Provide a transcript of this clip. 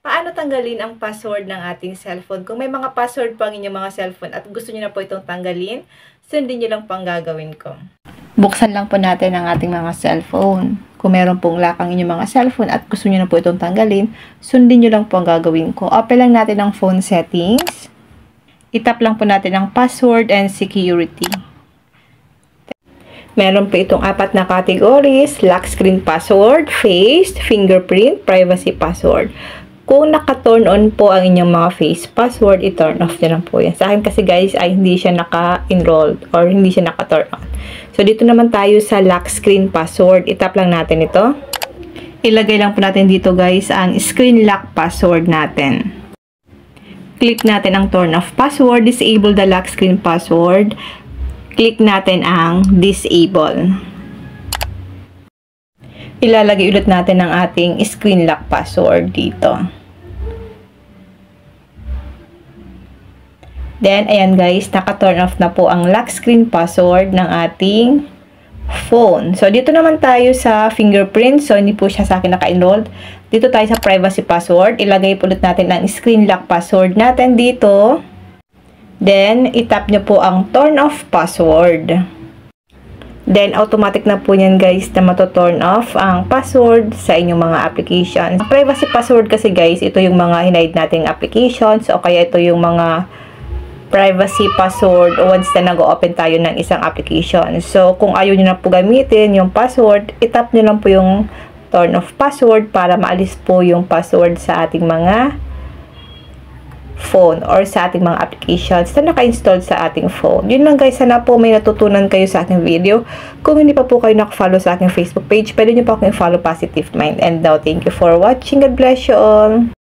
Paano tanggalin ang password ng ating cellphone? Kung may mga password po ang inyong mga cellphone at gusto niyo na po itong tanggalin, sundin niyo lang po ang gagawin ko. Buksan lang po natin ang ating mga cellphone. Kung meron pong lock ang inyong mga cellphone at gusto niyo na po itong tanggalin, sundin niyo lang po ang gagawin ko. Open lang natin ang phone settings. Itap lang po natin ang password and security. Meron po itong 4 na categories: lock screen password, face, fingerprint, privacy password. Kung naka-turn on po ang inyong mga face password, i-turn off nyo lang po yan. Sa akin kasi guys ay hindi siya naka-enrolled or hindi siya naka-turn on. So dito naman tayo sa lock screen password. Itap lang natin ito. Ilagay lang po natin dito guys ang screen lock password natin. Click natin ang turn off password. Disable the lock screen password. Click natin ang disable. Ilalagay ulit natin ang ating screen lock password dito. Then, ayan guys, naka-turn off na po ang lock screen password ng ating phone. So, dito naman tayo sa fingerprint. So, hindi po siya sa akin naka-enrolled. Dito tayo sa privacy password. Ilagay po ulit natin ang screen lock password natin dito. Then, itap nyo po ang turn off password. Then, automatic na po yan guys na mato-turn off ang password sa inyong mga applications. Ang privacy password kasi guys, ito yung mga hinide nating applications o kaya ito yung mga privacy password once na nag-open tayo ng isang application. So, kung ayaw nyo na po gamitin yung password, itap nyo lang po yung turn off password para maalis po yung password sa ating mga phone or sa ating mga applications na naka-install sa ating phone. Yun lang guys, sana po may natutunan kayo sa aking video. Kung hindi pa po kayo nakafollow sa aking Facebook page, pwede nyo po akong follow Positive Mind. And now, thank you for watching. God bless you all.